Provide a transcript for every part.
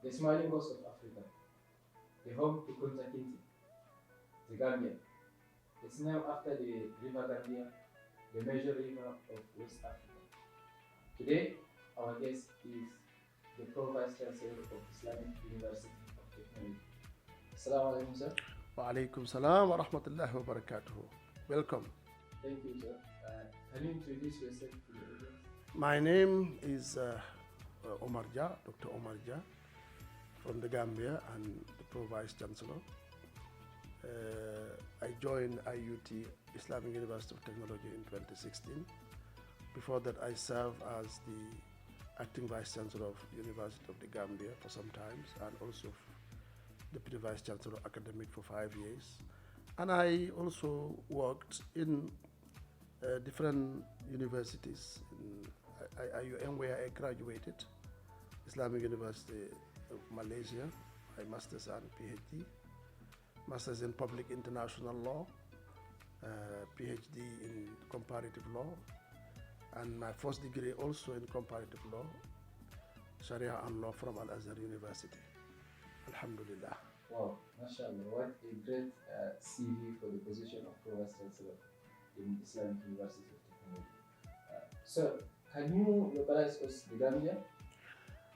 the smiling coast of Africa, the home to Kunta Kinte, the Gambia. It's named after the River Gambia, the major river of West Africa. Today, our guest is the Pro-Vice Chancellor of Islamic University of Technology. Assalamu alaikum, sir. Wa alaikum salam wa rahmatullahi wa barakatuhu. Welcome. Thank you, sir. Can you introduce yourself to the audience? My name is Oumar, Dr. Oumar from the Gambia and the Pro-Vice Chancellor. I joined IUT, Islamic University of Technology, in 2016. Before that, I served as the Acting Vice Chancellor of University of the Gambia for some time, and also Deputy Vice Chancellor Academic for 5 years. And I also worked in different universities. In IUM, where I graduated, Islamic University of Malaysia, my Master's and PhD. Master's in Public International Law, PhD in Comparative Law, and my first degree also in Comparative Law, Sharia and Law from Al-Azhar University. Alhamdulillah. Wow, mashallah, what a great CV for the position of Pro-Vice Chancellor in Islamic University of Technology. So, can you localize us the Gambia?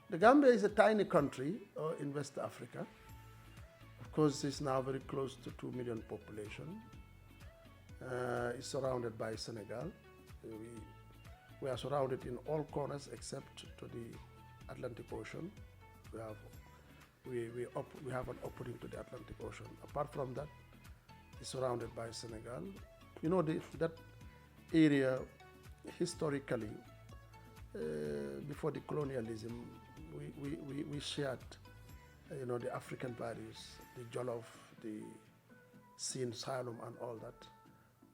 The Gambia is a tiny country in West Africa. Of course, it's now very close to 2 million population. It's surrounded by Senegal. We are surrounded in all corners except to the Atlantic Ocean. We have an opening to the Atlantic Ocean. Apart from that, it's surrounded by Senegal. You know, that area historically, before the colonialism, we shared, the African values, the Jollof, the Sin, Salom, and all that.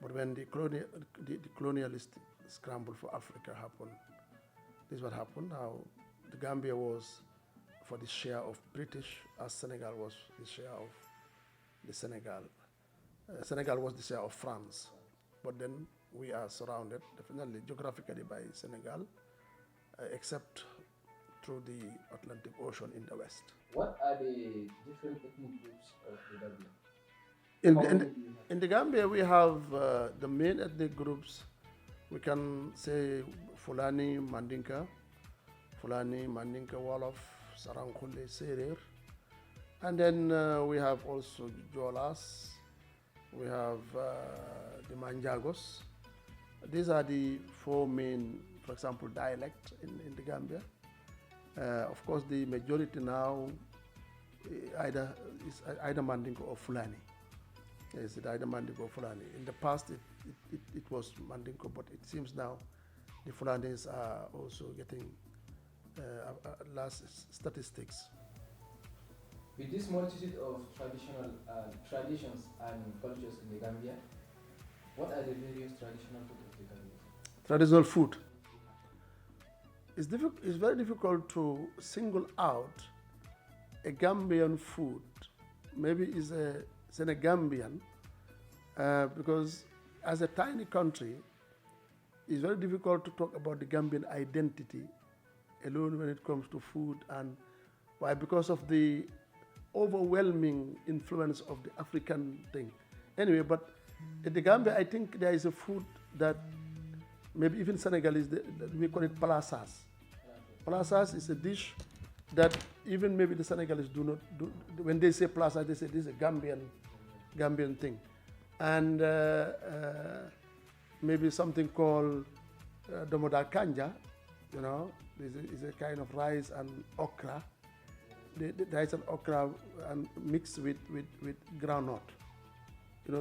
But when the colonialist scramble for Africa happened, this is what happened. Now, the Gambia was for the share of British, as Senegal was the share of the Senegal. Senegal was the share of France. But then we are surrounded, definitely geographically, by Senegal, except through the Atlantic Ocean in the west. What are the different ethnic groups of the Gambia? In the Gambia, we have the main ethnic groups. We can say Fulani, Mandinka, Wolof, Sarankole, Serer. And then we have also Jolas, we have the Manjagos. These are the four main, for example, dialects in the Gambia. Of course, the majority now is either Mandinka or Fulani. Yes, it's either Mandinka or Fulani. In the past, it was Mandinka, but it seems now the Fulanis are also getting last statistics. With this multitude of traditional traditions and cultures in the Gambia, what are the various traditional food of the Gambia? Traditional food. It's very difficult to single out a Gambian food. Maybe it's a Senegambian, because as a tiny country, it's very difficult to talk about the Gambian identity alone when it comes to food. And why? Because of the overwhelming influence of the African thing. Anyway, but in the Gambia, I think there is a food that maybe even Senegalese, we call it palasas. Palasas is a dish that even maybe the Senegalese do not do. When they say palasa, they say this is a Gambian thing. And maybe something called domoda kanja, is a kind of rice and okra. The rice and okra and mixed with groundnut.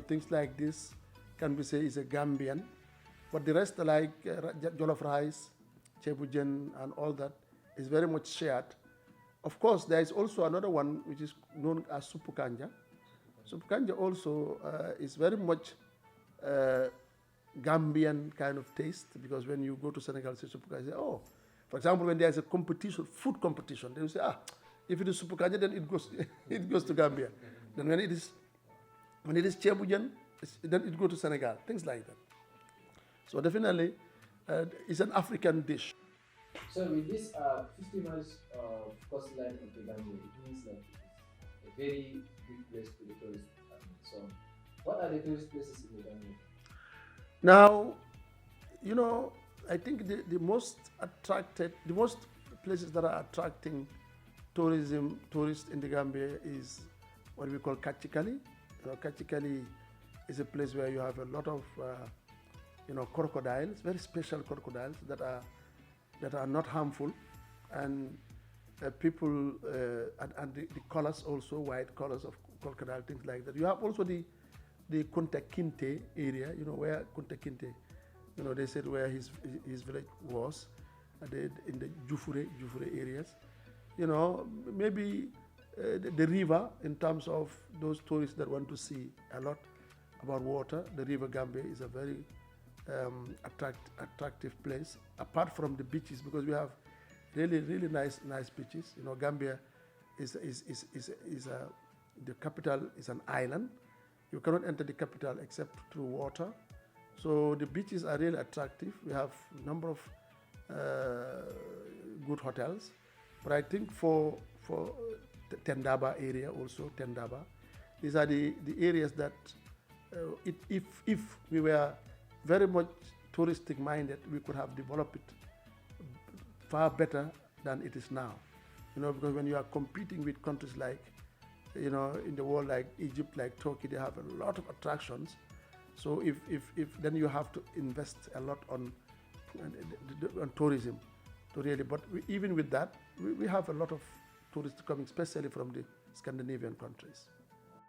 Things like this can be said is a Gambian. But the rest, like jollof rice, chebujen, and all that, is very much shared. Of course, there is also another one which is known as supu kanja. Supu kanja also is very much Gambian kind of taste, because when you go to Senegal, say supu kanja, oh, for example, when there is a competition, food competition, they will say, if it is supu kanja, then it goes to Gambia. Then when it is chebujen, then it goes to Senegal. Things like that. So definitely, it's an African dish. So with this 50 miles of coastline of the Gambia, it means like it's a very big place to the tourist. So, what are the tourist places in the Gambia? Now, you know, I think the most attracted, the most places that are attracting tourists in the Gambia is what we call Kachikali. Kachikali is a place where you have a lot of, crocodiles, very special crocodiles that are not harmful, and people and the colors also, white colors of crocodile, things like that. You have also the Kunta Kinte area, where Kunta Kinte, they said where his village was, in the Jufure areas. Maybe the river, in terms of those tourists that want to see a lot about water. The River Gambia is a very attractive place, apart from the beaches, because we have really nice beaches. Gambia is the capital is an island. You cannot enter the capital except through water. So the beaches are really attractive. We have a number of good hotels. But I think for Tendaba area also, Tendaba, these are the areas that if we were very much touristic minded, we could have developed it far better than it is now. Because when you are competing with countries like, in the world, like Egypt, like Turkey, they have a lot of attractions. So if then you have to invest a lot on tourism to really, but even with that, we have a lot of tourists coming, especially from the Scandinavian countries.